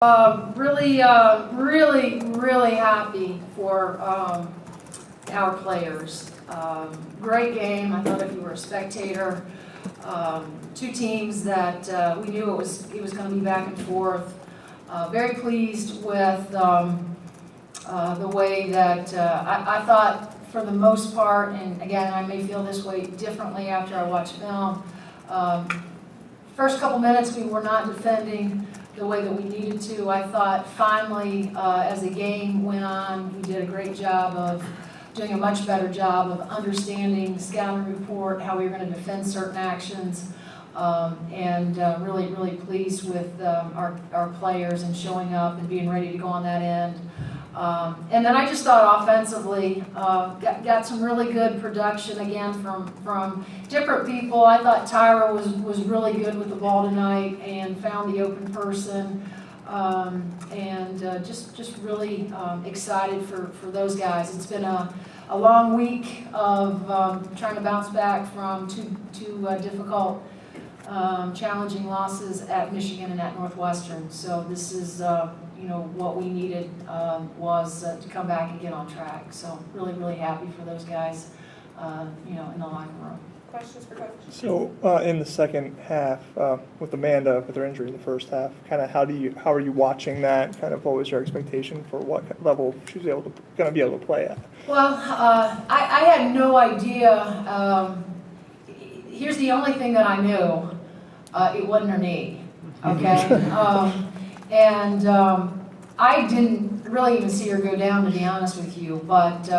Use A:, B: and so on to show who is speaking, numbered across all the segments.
A: Really happy for our players. Great game. I thought if you were a spectator, two teams that we knew it was going to be back and forth. Very pleased with the way that I thought for the most part, and again I may feel this way differently after I watch film. First couple minutes we were not defending the way that we needed to. I thought finally, as the game went on, we did a great job of doing a much better job of understanding scouting report, how we were going to defend certain actions, and really pleased with our players and showing up and being ready to go on that end. And then I just thought offensively, got some really good production again from different people. I thought Tyra was really good with the ball tonight and found the open person, and just really excited for those guys. It's been a long week of trying to bounce back from two difficult, challenging losses at Michigan and at Northwestern. So this is what we needed was to come back and get on track. So really happy for those guys, in the locker room.
B: Questions for Coach?
C: So in the second half, with Amanda with her injury in the first half, kind of how are you watching that? Kind of what was your expectation for what level she was going to be able to play at?
A: Well, I had no idea. Here's the only thing that I knew: it wasn't her knee. Okay. I didn't really even see her go down, to be honest with you, but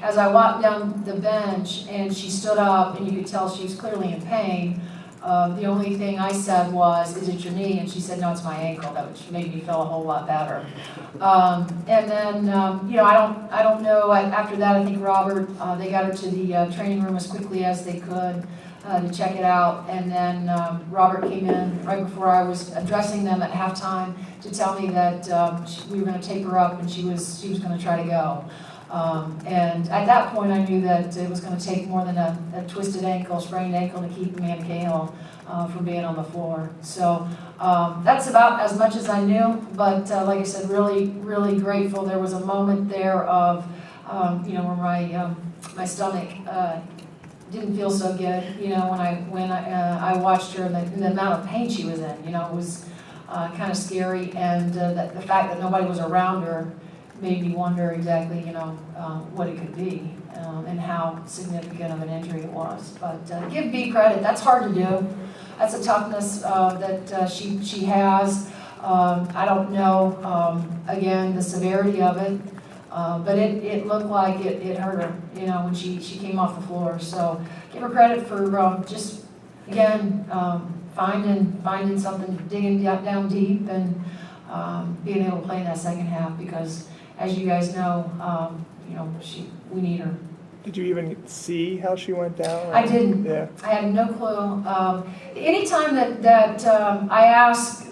A: as I walked down the bench and she stood up and you could tell she was clearly in pain, the only thing I said was, "Is it your knee?" And she said, "No, it's my ankle," which made me feel a whole lot better. And then, I don't know, after that I think Robert, they got her to the training room as quickly as they could to check it out, and then Robert came in right before I was addressing them at halftime to tell me that we were going to take her up and she was going to try to go. And at that point I knew that it was going to take more than a twisted ankle, sprained ankle to keep Amanda Cahill from being on the floor. So that's about as much as I knew, but like I said, really grateful. There was a moment there of, where my stomach didn't feel so good, when I watched her and the amount of pain she was in. It was kind of scary, and the fact that nobody was around her made me wonder exactly, what it could be and how significant of an injury it was. But give B credit; that's hard to do. That's a toughness that she has. I don't know, again, the severity of it. But it looked like it hurt her, when she came off the floor. So give her credit for just, again, finding something, digging down deep, and being able to play in that second half. Because, as you guys know, we need her.
C: Did you even see how she went down?
A: I didn't.
C: Yeah.
A: I had no clue. Anytime that I asked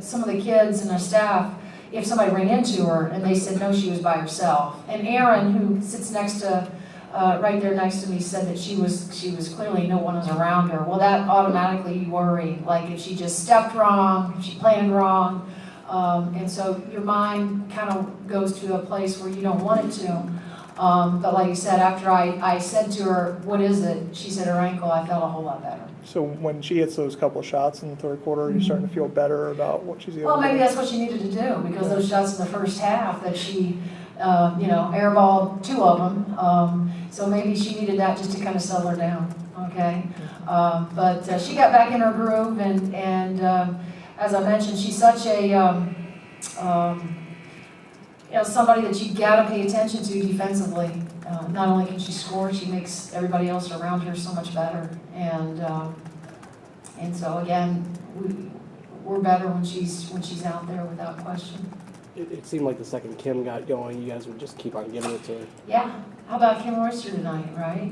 A: some of the kids and the staff if somebody ran into her, and they said no, she was by herself. And Aaron, who sits right there next to me, said that she was clearly, no one was around her. Well, that automatically you worry, like if she just stepped wrong, if she planned wrong, and so your mind kind of goes to a place where you don't want it to. But like you said, after I said to her, "What is it?" she said her ankle. I felt a whole lot better.
C: So when she hits those couple of shots in the third quarter, are you starting to feel better about what she's able to do?
A: Well, maybe that's what she needed to do, because those shots in the first half that she, airballed two of them. So maybe she needed that just to kind of settle her down. Okay, but she got back in her groove, and as I mentioned, she's such a somebody that you gotta pay attention to defensively. Not only can she score, she makes everybody else around her so much better. And so again, we're better when she's out there, without question.
D: It seemed like the second Kim got going, you guys would just keep on giving it to her.
A: Yeah. How about Kim Royster tonight, right?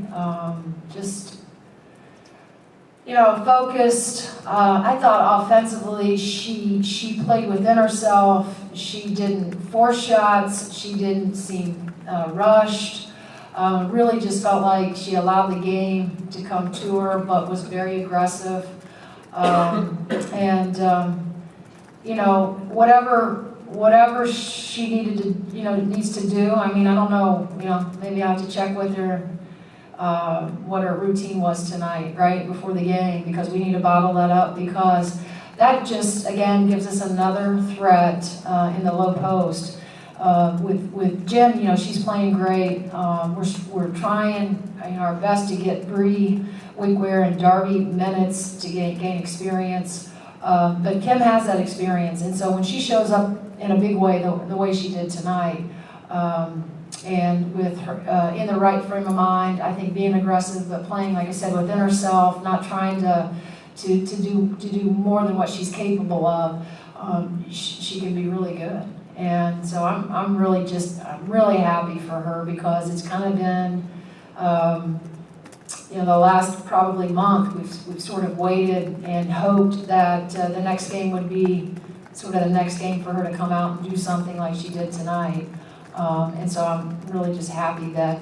A: Focused. I thought offensively she played within herself. She didn't force shots. She didn't seem rushed. Really just felt like she allowed the game to come to her, but was very aggressive. whatever she needed to, needs to do. I mean, I don't know, maybe I have to check with her what her routine was tonight, right, before the game, because we need to bottle that up, because that just, again, gives us another threat in the low post. With Jen, she's playing great. We're trying our best to get Bree, Wickware, and Darby minutes to gain experience. But Kim has that experience, and so when she shows up in a big way, the way she did tonight, and with her in the right frame of mind, I think being aggressive, but playing, like I said, within herself, not trying to do more than what she's capable of, she can be really good. And so I'm really happy for her, because it's kind of been, the last probably month, we've sort of waited and hoped that the next game would be sort of the next game for her to come out and do something like she did tonight. And so I'm really just happy that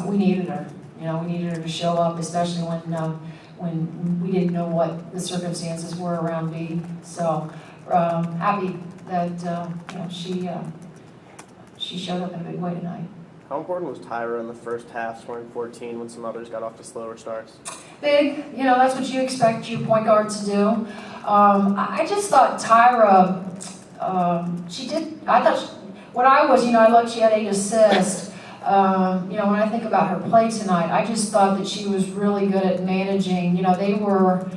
A: we needed her. We needed her to show up, especially when we didn't know what the circumstances were around B. So happy that she showed up in a big way tonight.
B: How important was Tyra in the first half, scoring 14 when some others got off to slower starts?
A: Big, that's what you expect your point guard to do. I just thought Tyra, I looked, she had 8 assists. When I think about her play tonight, I just thought that she was really good at managing. They were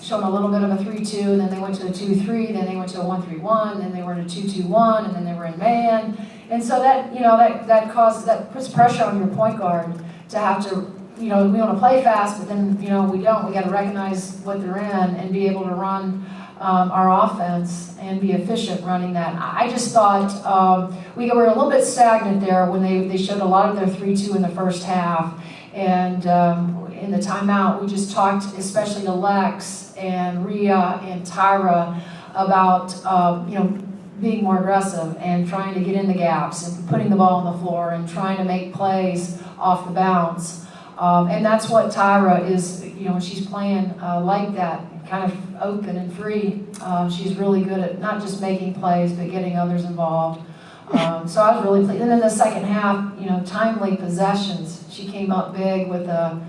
A: showing a little bit of a 3-2, and then they went to a 2-3, then they went to a 1-3-1, then they were in a 2-2-1, and then they were in man. And so that puts pressure on your point guard to have to, we want to play fast, but then, we don't. We got to recognize what they're in and be able to run our offense and be efficient running that. I just thought we were a little bit stagnant there when they showed a lot of their 3-2 in the first half. And in the timeout, we just talked, especially to Lex and Rhea and Tyra, about, being more aggressive and trying to get in the gaps and putting the ball on the floor and trying to make plays off the bounce. And that's what Tyra is, when she's playing like that, kind of open and free. She's really good at not just making plays, but getting others involved. So I was really pleased. And then the second half, timely possessions. She came up big with an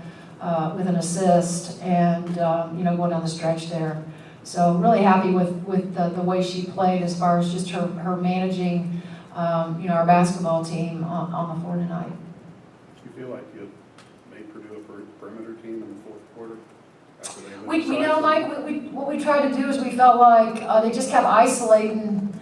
A: assist and, going down the stretch there. So really happy with the way she played as far as just her managing, our basketball team on the floor tonight.
E: Do you feel like you made Purdue a perimeter team in the fourth quarter?
A: Mike, what we tried to do is we felt like they just kept isolating,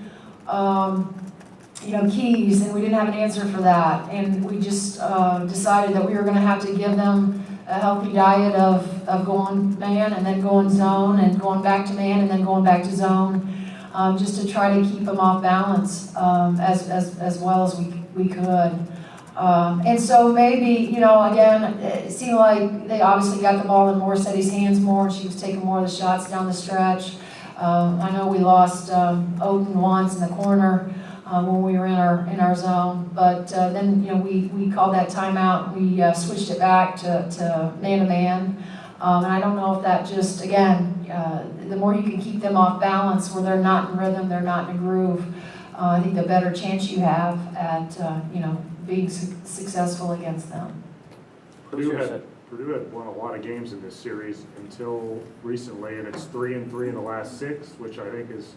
A: keys, and we didn't have an answer for that. And we just decided that we were going to have to give them a healthy diet of going man and then going zone and going back to man and then going back to zone, just to try to keep them off balance as well as we could. And so maybe, again, it seemed like they obviously got the ball in Morissetti's hands more, and she was taking more of the shots down the stretch. I know we lost Odin once in the corner when we were in our zone, but then we called that timeout. We switched it back to man-to-man, and I don't know if that just, again, the more you can keep them off balance where they're not in rhythm, they're not in a groove, I think the better chance you have at being successful against them.
F: Purdue had won a lot of games in this series until recently, and it's 3-3 in the last 6, which I think is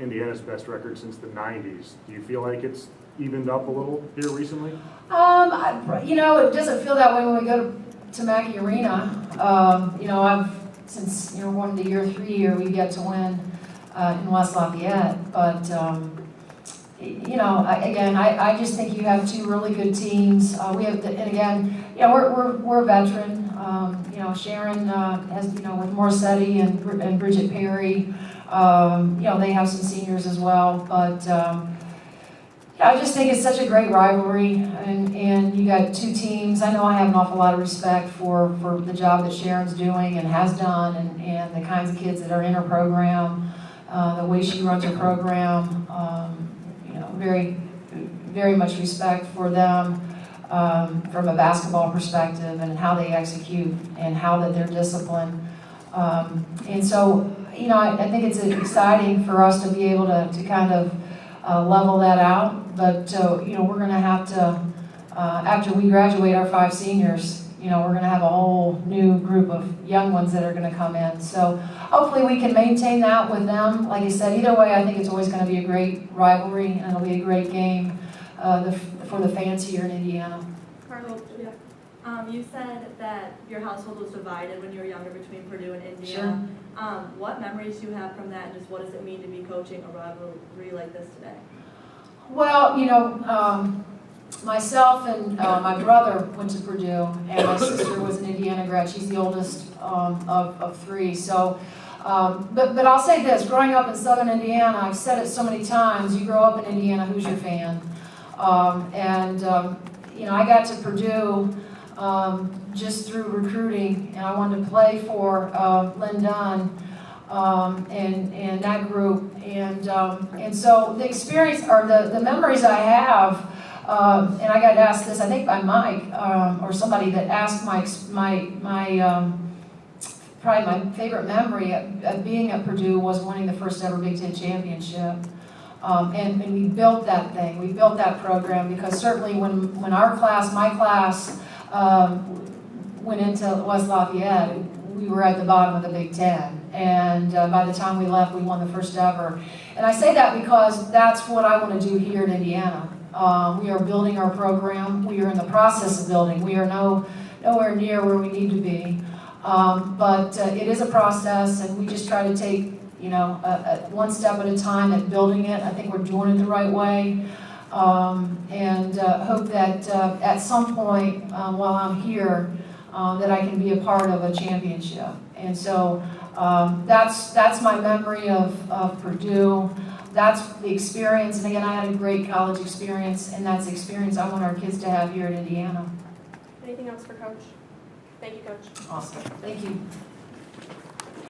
F: Indiana's best record since the 90s. Do you feel like it's evened up a little here recently?
A: It doesn't feel that way when we go to Mackey Arena. Since we're going to year 3 here, we get to win in West Lafayette. But I just think you have 2 really good teams. We're a veteran. Sharon has, with Morissetti and Bridget Perry. They have some seniors as well, but I just think it's such a great rivalry, and you got 2 teams. I know I have an awful lot of respect for the job that Sharon's doing and has done, and the kinds of kids that are in her program, the way she runs her program. Very, very much respect for them from a basketball perspective and how they execute and how that they're disciplined. And so, you know, I think it's exciting for us to be able to kind of level that out. But, you know, we're going to have to, after we graduate our 5 seniors, you know, we're going to have a whole new group of young ones that are going to come in. So hopefully we can maintain that with them. Like I said, either way, I think it's always going to be a great rivalry, and it'll be a great game for the fans here in Indiana.
G: Carlos, you said that your household was divided when you were younger between Purdue and Indiana. Sure. What memories do you have from that, and just what does it mean to be coaching a rivalry like this today?
A: Well, you know, myself and my brother went to Purdue, and my sister was an Indiana grad. She's the oldest of 3. So, but I'll say this: growing up in Southern Indiana, I've said it so many times. You grow up in Indiana, Hoosier fan, you know, I got to Purdue just through recruiting, and I wanted to play for Lynn Dunn and that group, and so the experience or the memories I have. And I got asked this, I think by Mike or somebody that asked my probably my favorite memory of being at Purdue was winning the first ever Big Ten championship. And we built that thing, we built that program, because certainly when our class, my class, went into West Lafayette, we were at the bottom of the Big Ten. And by the time we left, we won the first ever. And I say that because that's what I want to do here in Indiana. We are building our program. We are in the process of building. We are nowhere near where we need to be. But it is a process, and we just try to take, you know, one step at a time at building it. I think we're doing it the right way. And hope that at some point while I'm here, that I can be a part of a championship. And so that's my memory of Purdue. That's the experience, and again, I had a great college experience, and that's the experience I want our kids to have here at Indiana.
G: Anything else for Coach? Thank you, Coach.
A: Awesome. Thank you.